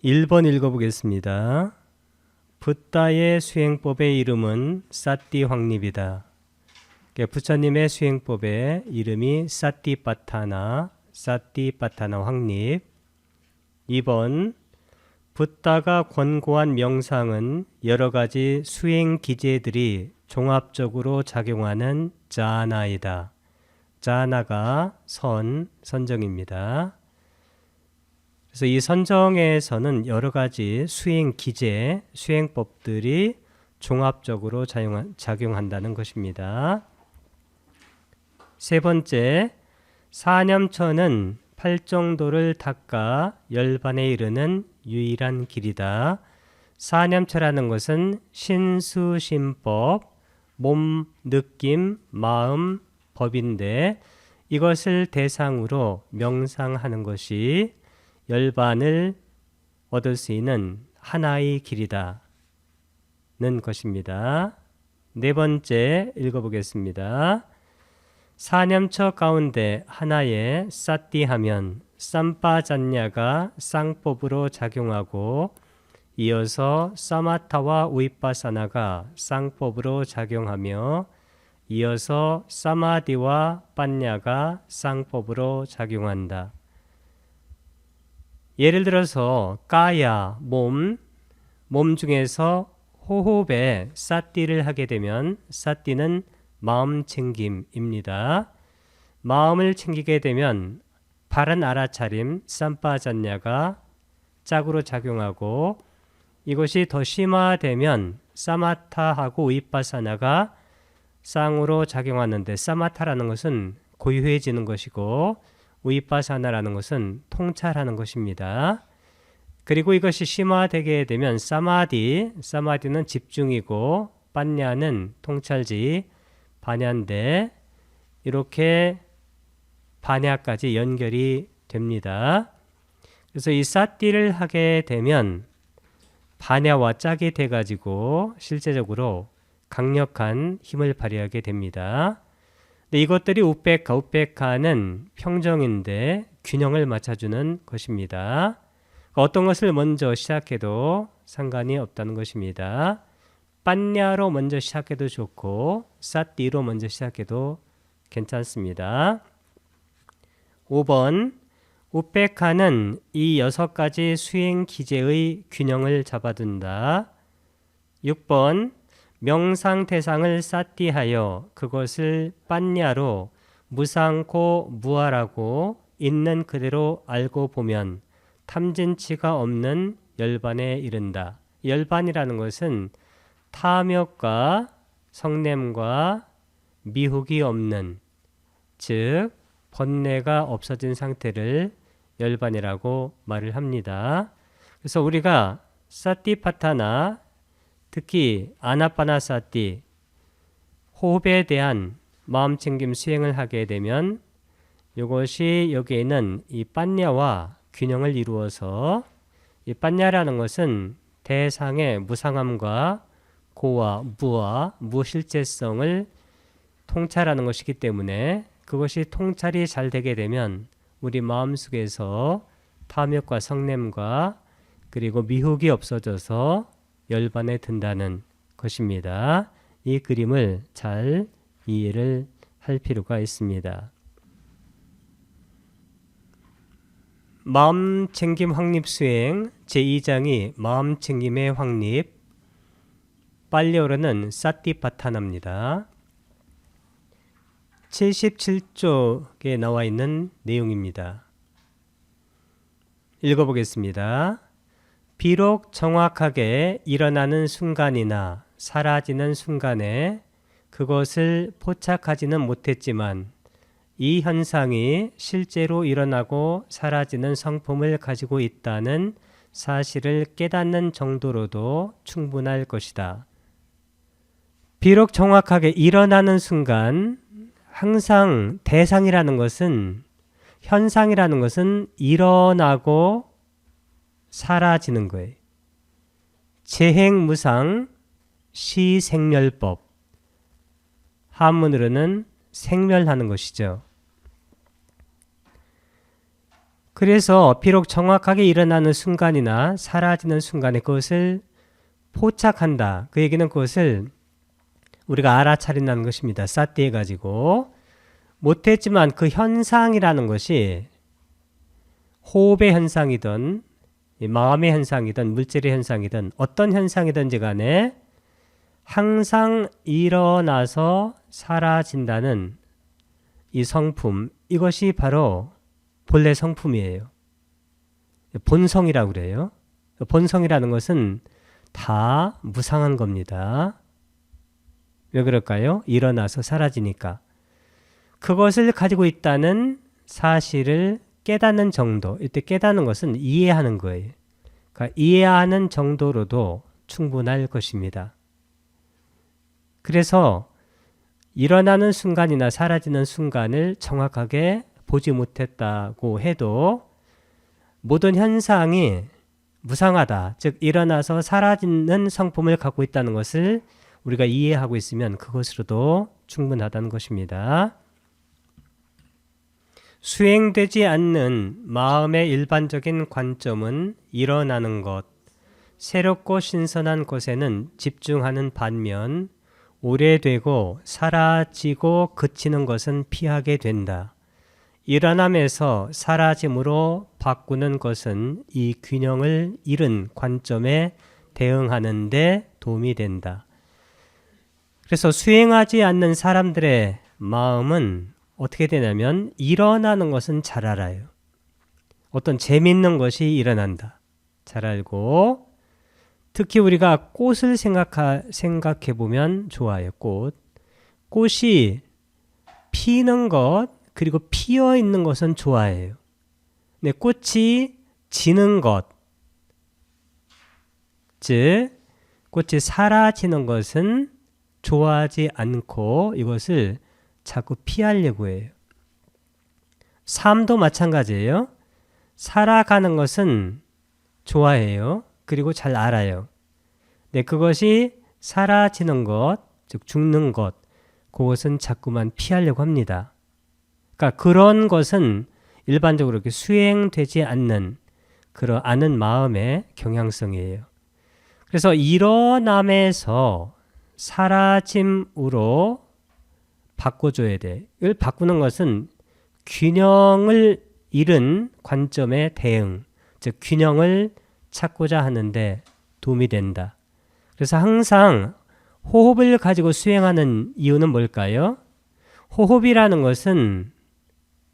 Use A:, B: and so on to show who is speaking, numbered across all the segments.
A: 1번 읽어보겠습니다. 붓다의 수행법의 이름은 사띠황립이다. 부처님의 수행법의 이름이 사띠빠타나, 사띠빠타나 황립. 2번 붓다가 권고한 명상은 여러가지 수행 기제들이 종합적으로 작용하는 자나이다. 자나가 선정입니다. 그래서 이 선정에서는 여러가지 수행 기제, 수행법들이 종합적으로 작용한다는 것입니다. 세 번째, 사념처는 팔정도를 닦아 열반에 이르는 유일한 길이다. 사념처라는 것은 신수심법, 몸, 느낌, 마음, 법인데 이것을 대상으로 명상하는 것이 열반을 얻을 수 있는 하나의 길이다 는 것입니다. 네 번째 읽어보겠습니다. 사념처 가운데 하나에 사띠하면 삼빠잔냐가 쌍법으로 작용하고 이어서 사마타와 우이빠사나가 쌍법으로 작용하며 이어서 사마디와 빠냐가 쌍법으로 작용한다. 예를 들어서 까야, 몸 중에서 호흡에 사띠를 하게 되면 사띠는 마음 챙김입니다. 마음을 챙기게 되면 바른 알아차림, 삼빠잔냐가 짝으로 작용하고 이것이 더 심화되면 사마타하고 우이빠사나가 쌍으로 작용하는데 사마타라는 것은 고유해지는 것이고 우이빠사나라는 것은 통찰하는 것입니다. 그리고 이것이 심화되게 되면 사마디는 집중이고 빠냐는 통찰지 반야인데 이렇게 반야까지 연결이 됩니다. 그래서 이 사띠를 하게 되면 반야와 짝이 돼가지고 실제적으로 강력한 힘을 발휘하게 됩니다. 근데 이것들이 우페카는 평정인데 균형을 맞춰주는 것입니다. 어떤 것을 먼저 시작해도 상관이 없다는 것입니다. 빠냐로 먼저 시작해도 좋고 사띠로 먼저 시작해도 괜찮습니다. 5번 우페카는 이 6가지 수행 기제의 균형을 잡아둔다. 6번 명상 대상을 사띠하여 그것을 빠냐로 무상코 무아라고 있는 그대로 알고 보면 탐진치가 없는 열반에 이른다. 열반이라는 것은 탐욕과 성냄과 미혹이 없는, 즉 번뇌가 없어진 상태를 열반이라고 말을 합니다. 그래서 우리가 사띠파타나, 특히 아나파나사띠, 호흡에 대한 마음챙김 수행을 하게 되면 이것이 여기에 있는 이 빠냐와 균형을 이루어서 이 빠냐라는 것은 대상의 무상함과 고와 무와 무실제성을 통찰하는 것이기 때문에 그것이 통찰이 잘 되게 되면 우리 마음속에서 탐욕과 성냄과 그리고 미혹이 없어져서 열반에 든다는 것입니다. 이 그림을 잘 이해를 할 필요가 있습니다. 마음챙김 확립수행 제2장이 마음챙김의 확립, 빨리어로는 사띠파타나입니다. 77쪽에 나와 있는 내용입니다. 읽어보겠습니다. 비록 정확하게 일어나는 순간이나 사라지는 순간에 그것을 포착하지는 못했지만 이 현상이 실제로 일어나고 사라지는 성품을 가지고 있다는 사실을 깨닫는 정도로도 충분할 것이다. 비록 정확하게 일어나는 순간, 항상 대상이라는 것은, 현상이라는 것은 일어나고 사라지는 거예요. 재행무상 시생멸법, 한문으로는 생멸하는 것이죠. 그래서 비록 정확하게 일어나는 순간이나 사라지는 순간에 그것을 포착한다. 그 얘기는 그것을 우리가 알아차린다는 것입니다. 싸띠해 가지고 못했지만 그 현상이라는 것이 호흡의 현상이든 마음의 현상이든 물질의 현상이든 어떤 현상이든지 간에 항상 일어나서 사라진다는 이 성품, 이것이 바로 본래 성품이에요. 본성이라고 그래요. 본성이라는 것은 다 무상한 겁니다. 왜 그럴까요? 일어나서 사라지니까. 그것을 가지고 있다는 사실을 깨닫는 정도, 이때 깨닫는 것은 이해하는 거예요. 그러니까 이해하는 정도로도 충분할 것입니다. 그래서 일어나는 순간이나 사라지는 순간을 정확하게 보지 못했다고 해도 모든 현상이 무상하다, 즉 일어나서 사라지는 성품을 갖고 있다는 것을 우리가 이해하고 있으면 그것으로도 충분하다는 것입니다. 수행되지 않는 마음의 일반적인 관점은 일어나는 것, 새롭고 신선한 것에는 집중하는 반면 오래되고 사라지고 그치는 것은 피하게 된다. 일어남에서 사라짐으로 바꾸는 것은 이 균형을 잃은 관점에 대응하는 데 도움이 된다. 그래서 수행하지 않는 사람들의 마음은 어떻게 되냐면 일어나는 것은 잘 알아요. 어떤 재밌는 것이 일어난다. 잘 알고 특히 우리가 꽃을 생각해 보면 좋아요. 꽃이 피는 것 그리고 피어 있는 것은 좋아해요. 근데 꽃이 지는 것, 즉 꽃이 사라지는 것은 좋아하지 않고 이것을 자꾸 피하려고 해요. 삶도 마찬가지예요. 살아가는 것은 좋아해요. 그리고 잘 알아요. 근데 그것이 사라지는 것, 즉 죽는 것, 그것은 자꾸만 피하려고 합니다. 그러니까 그런 것은 일반적으로 이렇게 수행되지 않는 그런 아는 마음의 경향성이에요. 그래서 일어남에서 사라짐으로 바꿔줘야 돼. 이걸 바꾸는 것은 균형을 잃은 관점의 대응, 즉 균형을 찾고자 하는데 도움이 된다. 그래서 항상 호흡을 가지고 수행하는 이유는 뭘까요? 호흡이라는 것은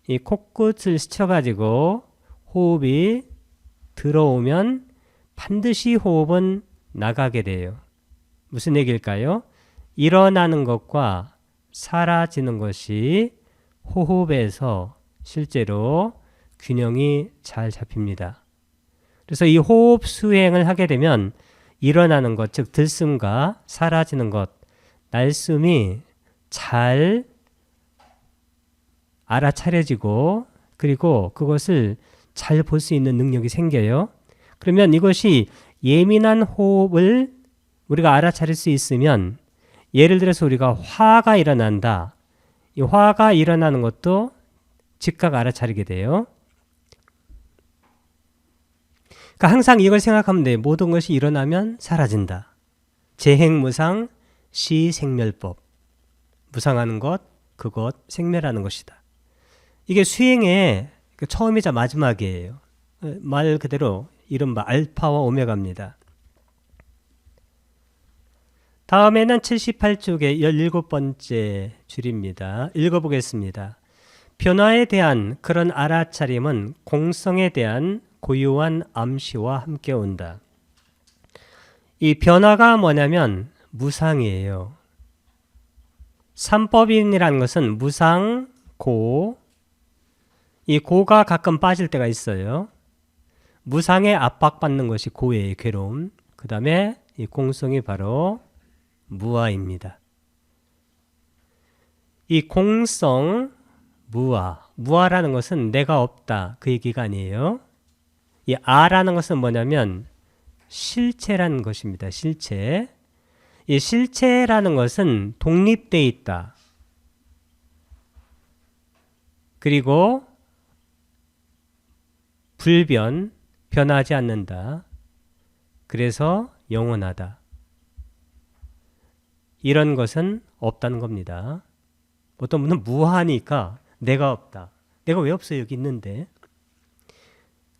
A: 이 코끝을 스쳐가지고 호흡이 들어오면 반드시 호흡은 나가게 돼요. 무슨 얘기일까요? 일어나는 것과 사라지는 것이 호흡에서 실제로 균형이 잘 잡힙니다. 그래서 이 호흡 수행을 하게 되면 일어나는 것, 즉 들숨과 사라지는 것, 날숨이 잘 알아차려지고 그리고 그것을 잘 볼 수 있는 능력이 생겨요. 그러면 이것이 예민한 호흡을 우리가 알아차릴 수 있으면 예를 들어서 우리가 화가 일어난다. 이 화가 일어나는 것도 즉각 알아차리게 돼요. 그러니까 항상 이걸 생각하면 돼요. 모든 것이 일어나면 사라진다. 재행무상 시생멸법. 무상하는 것, 그것, 생멸하는 것이다. 이게 수행의 처음이자 마지막이에요. 말 그대로 이른바 알파와 오메가입니다. 다음에는 78쪽의 17번째 줄입니다. 읽어보겠습니다. 변화에 대한 그런 알아차림은 공성에 대한 고유한 암시와 함께 온다. 이 변화가 뭐냐면 무상이에요. 삼법인이라는 것은 무상, 고, 이 고가 가끔 빠질 때가 있어요. 무상에 압박받는 것이 고의 괴로움. 그 다음에 이 공성이 바로 무아입니다. 이 공성, 무아라는 것은 내가 없다 그 얘기가 아니에요. 이 아라는 것은 뭐냐면 실체라는 것입니다. 실체. 이 실체라는 것은 독립되어 있다. 그리고 불변, 변하지 않는다. 그래서 영원하다. 이런 것은 없다는 겁니다. 어떤 분은 무하니까 내가 없다. 내가 왜 없어요? 여기 있는데.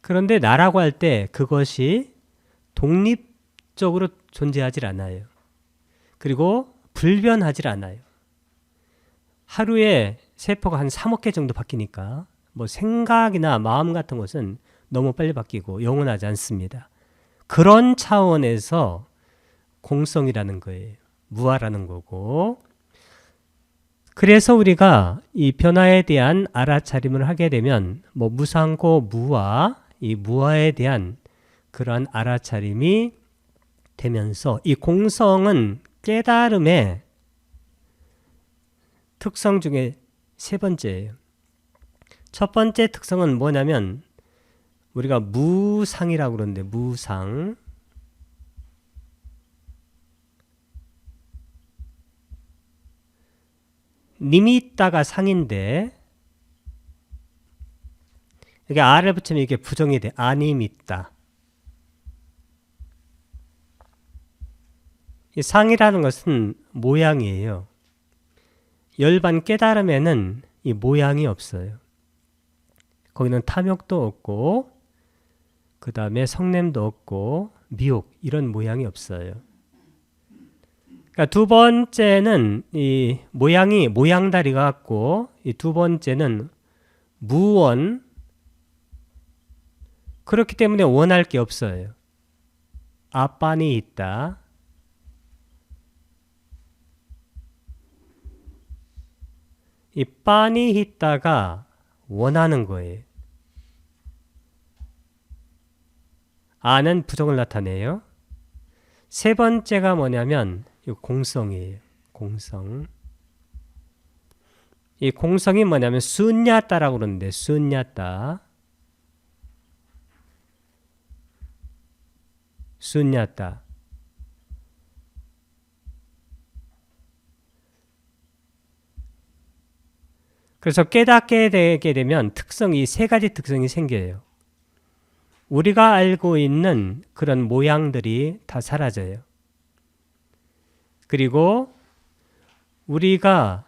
A: 그런데 나라고 할 때 그것이 독립적으로 존재하지 않아요. 그리고 불변하지 않아요. 하루에 세포가 한 3억 개 정도 바뀌니까 뭐 생각이나 마음 같은 것은 너무 빨리 바뀌고 영원하지 않습니다. 그런 차원에서 공성이라는 거예요. 무아라는 거고. 그래서 우리가 이 변화에 대한 알아차림을 하게 되면 뭐 무상고 무아, 이 무아에 대한 그러한 알아차림이 되면서 이 공성은 깨달음의 특성 중에 세 번째예요. 첫 번째 특성은 뭐냐면 우리가 무상이라고 그러는데 무상. 님이 있다가 상인데 여기 아를 붙이면 이게 부정이 돼. 아님이 있다. 이 상이라는 것은 모양이에요. 열반 깨달음에는 이 모양이 없어요. 거기는 탐욕도 없고 그 다음에 성냄도 없고 미혹 이런 모양이 없어요. 그러니까 두 번째는 이 모양이 모양다리가 같고 이 두 번째는 무원. 그렇기 때문에 원할 게 없어요. 아빤이 있다. 이 빤이 있다가 원하는 거예요. 아는 부정을 나타내요. 세 번째가 뭐냐면 이 공성이에요. 공성. 이 공성이 뭐냐면 순야따라고 그러는데 순야따. 순야따. 그래서 깨닫게 되게 되면 특성이 세 가지 특성이 생겨요. 우리가 알고 있는 그런 모양들이 다 사라져요. 그리고 우리가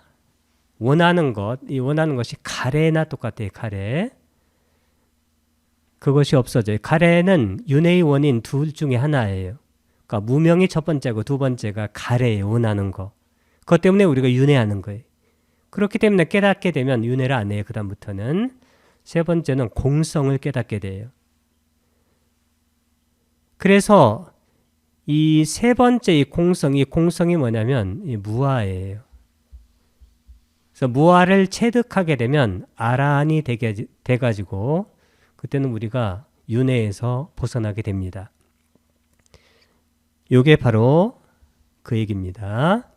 A: 원하는 것, 이 원하는 것이 가래나 똑같아요. 가래. 그것이 없어져요. 가래는 윤회의 원인 둘 중에 하나예요. 그러니까 무명이 첫 번째고 두 번째가 가래예요. 원하는 거. 그것 때문에 우리가 윤회하는 거예요. 그렇기 때문에 깨닫게 되면 윤회를 안 해요. 그 다음부터는. 세 번째는 공성을 깨닫게 돼요. 그래서 이 세 번째 이 공성이 뭐냐면 이 무아예요. 그래서 무아를 체득하게 되면 아라한이 돼가지고 그때는 우리가 윤회에서 벗어나게 됩니다. 이게 바로 그 얘기입니다.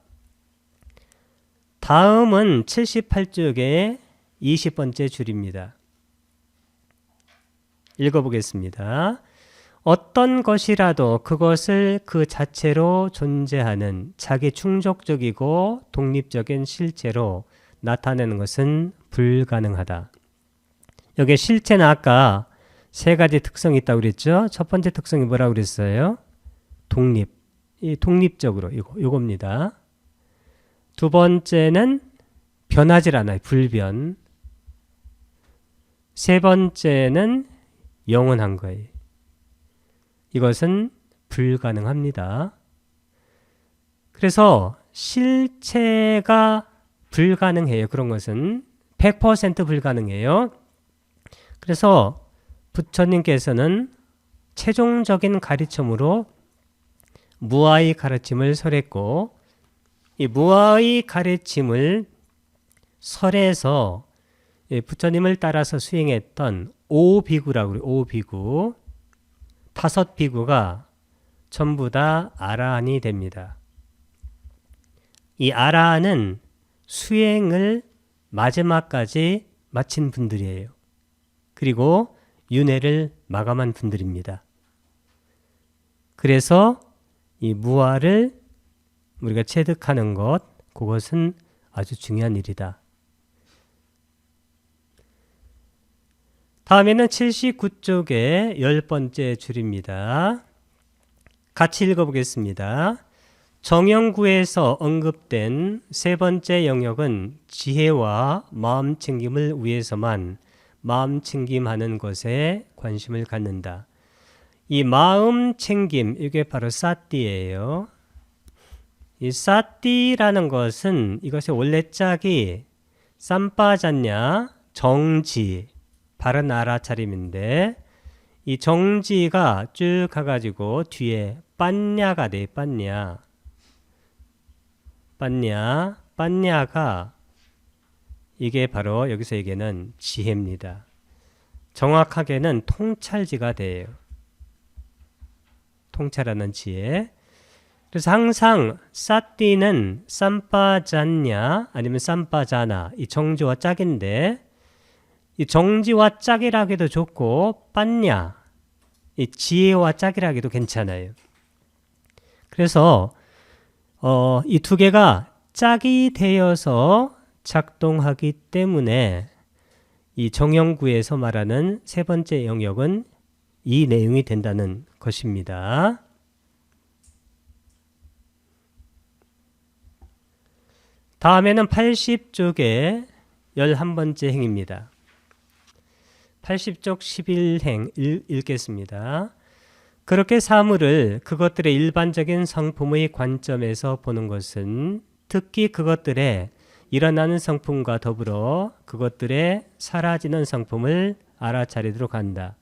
A: 다음은 78쪽의 20번째 줄입니다. 읽어보겠습니다. 어떤 것이라도 그것을 그 자체로 존재하는 자기 충족적이고 독립적인 실체로 나타내는 것은 불가능하다. 여기 실체는 아까 세 가지 특성이 있다고 그랬죠? 첫 번째 특성이 뭐라고 그랬어요? 독립. 이 독립적으로 이겁니다. 두 번째는 변하지 않아요. 불변. 세 번째는 영원한 거예요. 이것은 불가능합니다. 그래서 실체가 불가능해요. 그런 것은 100% 불가능해요. 그래서 부처님께서는 최종적인 가르침으로 무아의 가르침을 설했고 이 무아의 가르침을 설해서 부처님을 따라서 수행했던 5비구라고 그래요. 5비구. 5비구가 전부 다 아라한이 됩니다. 이 아라한은 수행을 마지막까지 마친 분들이에요. 그리고 윤회를 마감한 분들입니다. 그래서 이 무아를 우리가 체득하는 것, 그것은 아주 중요한 일이다. 다음에는 79쪽의 10번째 줄입니다. 같이 읽어보겠습니다. 정형구에서 언급된 세 번째 영역은 지혜와 마음챙김을 위해서만 마음챙김하는 것에 관심을 갖는다. 이 마음챙김, 이게 바로 사띠예요. 이 사띠라는 것은 이것의 원래 짝이 쌈빠잖냐, 정지, 바른 알아차림인데 이 정지가 쭉 가가지고 뒤에 빤냐가 돼. 빤냐가 이게 바로 여기서 얘기하는 지혜입니다. 정확하게는 통찰지가 돼요. 통찰하는 지혜. 그래서 항상 사띠는 쌈빠잖냐 아니면 쌈빠자나 이 정지와 짝인데 이 정지와 짝이라 하기도 좋고 빤냐 이 지혜와 짝이라 하기도 괜찮아요. 그래서 이 두 개가 짝이 되어서 작동하기 때문에 이 정형구에서 말하는 세 번째 영역은 이 내용이 된다는 것입니다. 다음에는 80쪽의 11번째 행입니다. 80쪽 11행 읽겠습니다. 그렇게 사물을 그것들의 일반적인 성품의 관점에서 보는 것은 특히 그것들의 일어나는 성품과 더불어 그것들의 사라지는 성품을 알아차리도록 한다.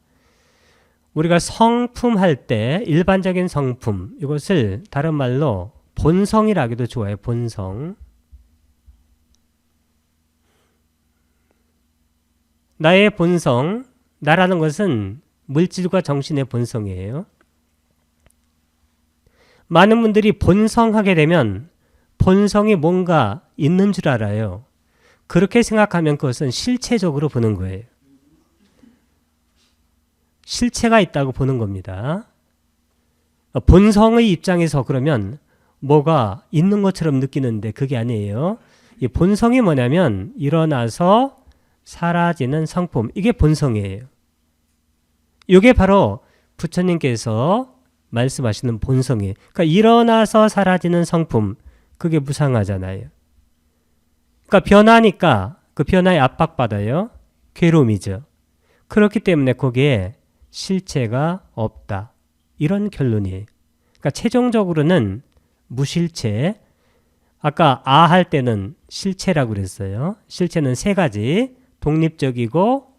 A: 우리가 성품 할 때 일반적인 성품, 이것을 다른 말로 본성이라 하기도 좋아요. 본성. 나의 본성, 나라는 것은 물질과 정신의 본성이에요. 많은 분들이 본성하게 되면 본성이 뭔가 있는 줄 알아요. 그렇게 생각하면 그것은 실체적으로 보는 거예요. 실체가 있다고 보는 겁니다. 본성의 입장에서 그러면 뭐가 있는 것처럼 느끼는데 그게 아니에요. 이 본성이 뭐냐면 일어나서 사라지는 성품, 이게 본성이에요. 이게 바로 부처님께서 말씀하시는 본성이에요. 그러니까 일어나서 사라지는 성품, 그게 무상하잖아요. 그러니까 변하니까 그 변화에 압박받아요. 괴로움이죠. 그렇기 때문에 거기에 실체가 없다. 이런 결론이에요. 그러니까 최종적으로는 무실체. 아까 아 할 때는 실체라고 그랬어요. 실체는 세 가지. 독립적이고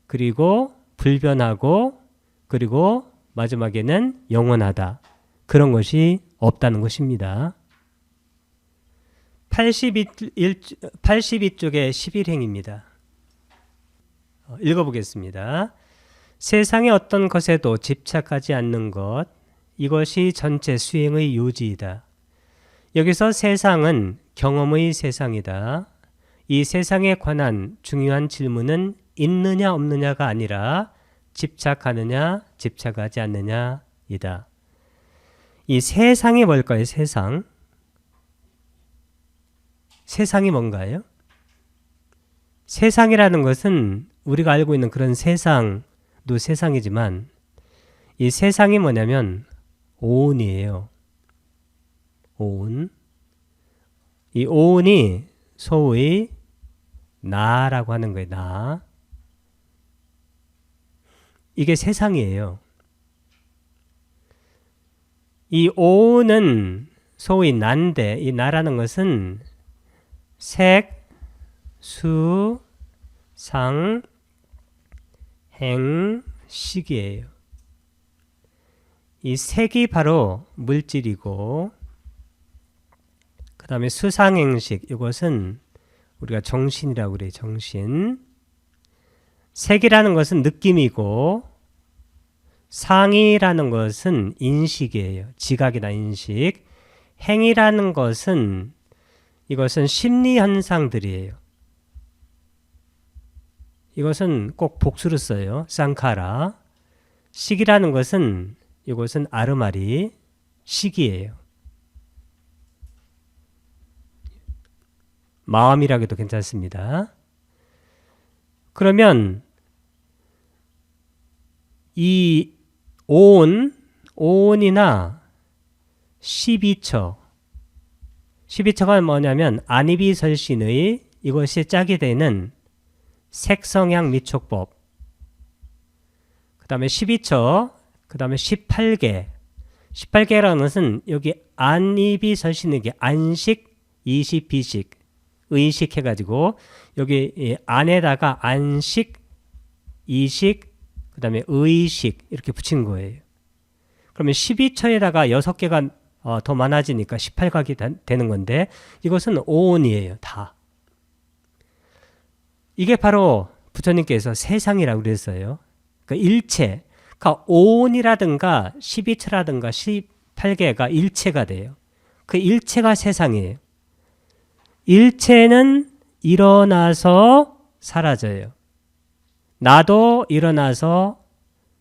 A: 그리고 불변하고 그리고 마지막에는 영원하다. 그런 것이 없다는 것입니다. 82쪽의 11행입니다. 읽어보겠습니다. 세상의 어떤 것에도 집착하지 않는 것, 이것이 전체 수행의 요지이다. 여기서 세상은 경험의 세상이다. 이 세상에 관한 중요한 질문은 있느냐 없느냐가 아니라 집착하느냐 집착하지 않느냐이다. 이 세상이 뭘까요? 세상이 뭔가요? 세상이라는 것은 우리가 알고 있는 그런 세상도 세상이지만 이 세상이 뭐냐면 오온이에요. 오온. 이 오온이 소위 나라고 하는 거예요. 나. 이게 세상이에요. 이 오는 소위 난데 이 나라는 것은 색, 수, 상, 행, 식이에요. 이 색이 바로 물질이고 그 다음에 수상행식, 이것은 우리가 정신이라고 그래요. 정신. 색이라는 것은 느낌이고 상이라는 것은 인식이에요. 지각이나 인식. 행이라는 것은 이것은 심리 현상들이에요. 이것은 꼭 복수로 써요. 쌍카라. 식이라는 것은 이것은 아르마리. 식이에요. 마음이라고 해도 괜찮습니다. 그러면 이 오온이나 12처. 12처가 뭐냐면 안이비설신의 이것이 짝이 되는 색성향 미촉법. 그 다음에 12처, 그 다음에 18개. 18개라는 것은 여기 안이비설신의 안식, 이식, 비식, 의식 해가지고 여기 안에다가 안식, 이식, 그 다음에 의식 이렇게 붙인 거예요. 그러면 12처에다가 6개가 더 많아지니까 18각이 되는 건데 이것은 오온이에요. 다. 이게 바로 부처님께서 세상이라고 그랬어요. 그러니까 일체. 그러니까 오온이라든가 12처라든가 18개가 일체가 돼요. 그 일체가 세상이에요. 일체는 일어나서 사라져요. 나도 일어나서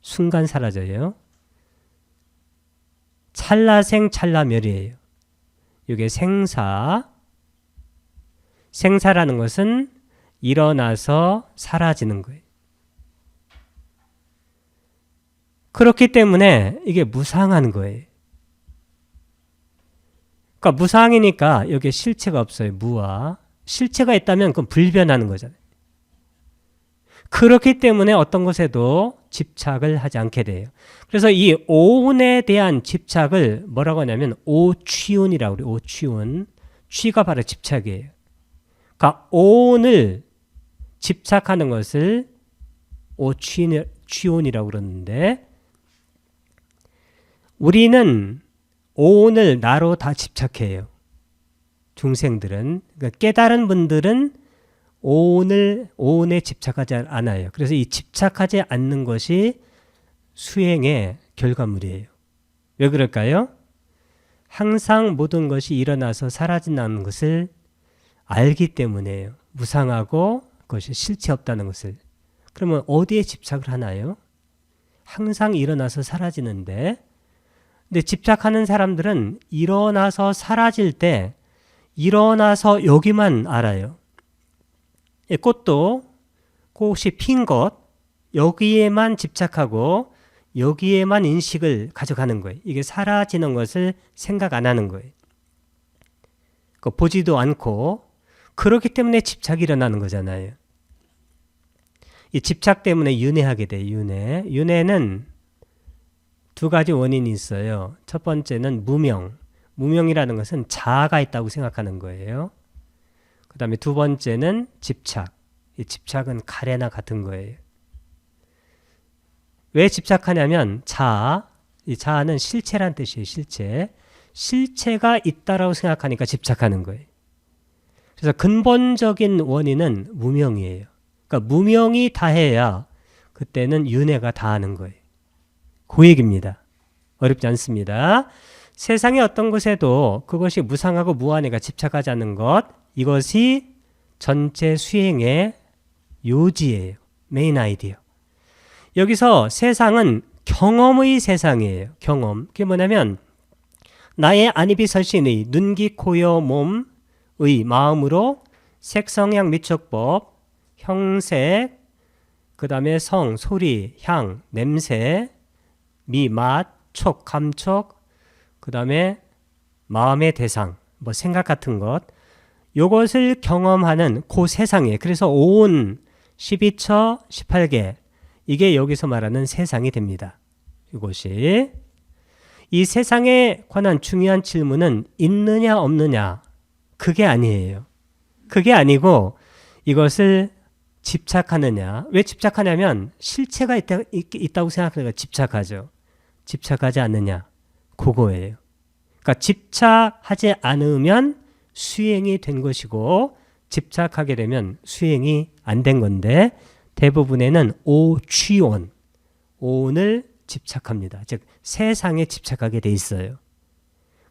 A: 순간 사라져요. 찰나생 찰나멸이에요. 이게 생사라는 것은 일어나서 사라지는 거예요. 그렇기 때문에 이게 무상한 거예요. 그러니까 무상이니까 여기에 실체가 없어요. 무아. 실체가 있다면 그건 불변하는 거잖아요. 그렇기 때문에 어떤 것에도 집착을 하지 않게 돼요. 그래서 이 오운에 대한 집착을 뭐라고 하냐면 오취운이라고 그래요. 오취운. 취가 바로 집착이에요. 그러니까 오운을 집착하는 것을 오취운이라고 그러는데 우리는 오운을 나로 다 집착해요. 중생들은. 그러니까 깨달은 분들은 오운에 집착하지 않아요. 그래서 이 집착하지 않는 것이 수행의 결과물이에요. 왜 그럴까요? 항상 모든 것이 일어나서 사라진다는 것을 알기 때문에요. 무상하고 그것이 실체 없다는 것을. 그러면 어디에 집착을 하나요? 항상 일어나서 사라지는데 근데 집착하는 사람들은 일어나서 사라질 때 일어나서 여기만 알아요. 꽃도 꽃이 핀 것 여기에만 집착하고 여기에만 인식을 가져가는 거예요. 이게 사라지는 것을 생각 안 하는 거예요. 보지도 않고 그렇기 때문에 집착이 일어나는 거잖아요. 이 집착 때문에 윤회하게 돼요. 윤회는 두 가지 원인이 있어요. 첫 번째는 무명이라는 것은 자아가 있다고 생각하는 거예요. 그 다음에 두 번째는 집착. 이 집착은 가래나 같은 거예요. 왜 집착하냐면 이 자아는 실체란 뜻이에요. 실체가 있다라고 생각하니까 집착하는 거예요. 그래서 근본적인 원인은 무명이에요. 그러니까 무명이 다해야 그때는 윤회가 다하는 거예요. 그 얘기입니다. 어렵지 않습니다. 세상의 어떤 것에도 그것이 무상하고 무한해가 집착하지 않는 것 이것이 전체 수행의 요지예요. 메인 아이디어. 여기서 세상은 경험의 세상이에요. 경험. 그게 뭐냐면 나의 안이비설신의 눈, 귀, 코, 여, 몸의 마음으로 색성향 미촉법, 형색, 그 다음에 성, 소리, 향, 냄새, 미, 맛, 촉, 감촉, 그 다음에 마음의 대상, 생각 같은 것 요것을 경험하는 그 세상이에요. 그래서 오온, 12처, 18개 이게 여기서 말하는 세상이 됩니다. 이것이 이 세상에 관한 중요한 질문은 있느냐 없느냐 그게 아니에요. 그게 아니고 이것을 집착하느냐. 왜 집착하냐면 실체가 있다고 생각하니까 집착하죠. 집착하지 않느냐. 그거예요. 그러니까 집착하지 않으면 수행이 된 것이고 집착하게 되면 수행이 안 된 건데 대부분에는 오취온, 오온을 집착합니다. 즉 세상에 집착하게 돼 있어요.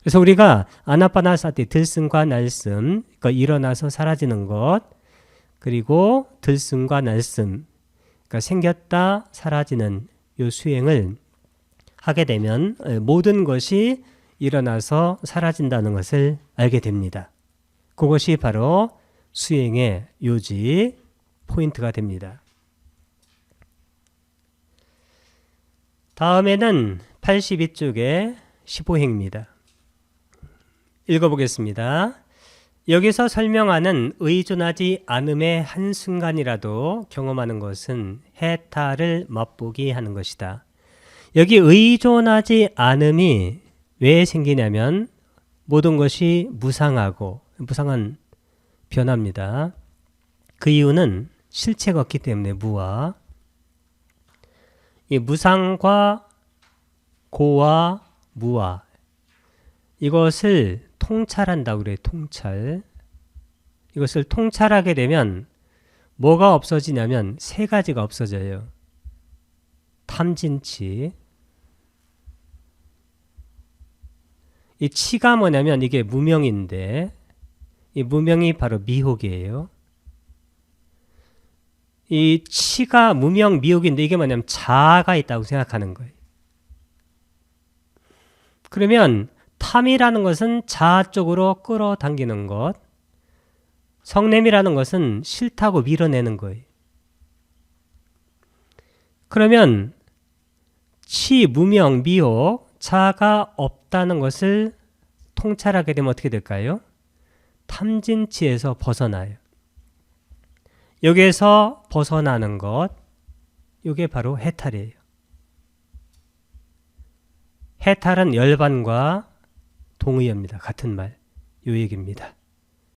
A: 그래서 우리가 아나파나사티 들숨과 날숨, 그러니까 일어나서 사라지는 것 그리고 들숨과 날숨, 그러니까 생겼다 사라지는 이 수행을 하게 되면 모든 것이 일어나서 사라진다는 것을 알게 됩니다. 그것이 바로 수행의 요지, 포인트가 됩니다. 다음에는 82쪽에 15행입니다. 읽어보겠습니다. 여기서 설명하는 의존하지 않음의 한순간이라도 경험하는 것은 해탈을 맛보기 하는 것이다. 여기 의존하지 않음이 왜 생기냐면 모든 것이 무상하고 무상한 변화입니다. 그 이유는 실체가 없기 때문에 무와 이 무상과 고와 무와 이것을 통찰한다고 그래요. 통찰. 이것을 통찰하게 되면 뭐가 없어지냐면 세 가지가 없어져요. 탐진치. 이 치가 뭐냐면 이게 무명인데 이 무명이 바로 미혹이에요. 이 치가 무명 미혹인데 이게 뭐냐면 자아가 있다고 생각하는 거예요. 그러면 탐이라는 것은 자아 쪽으로 끌어당기는 것, 성냄이라는 것은 싫다고 밀어내는 거예요. 그러면 치, 무명, 미혹, 자아가 없다는 것을 통찰하게 되면 어떻게 될까요? 탐진치에서 벗어나요. 여기에서 벗어나는 것, 이게 바로 해탈이에요. 해탈은 열반과 동의어입니다. 같은 말, 요 얘기입니다.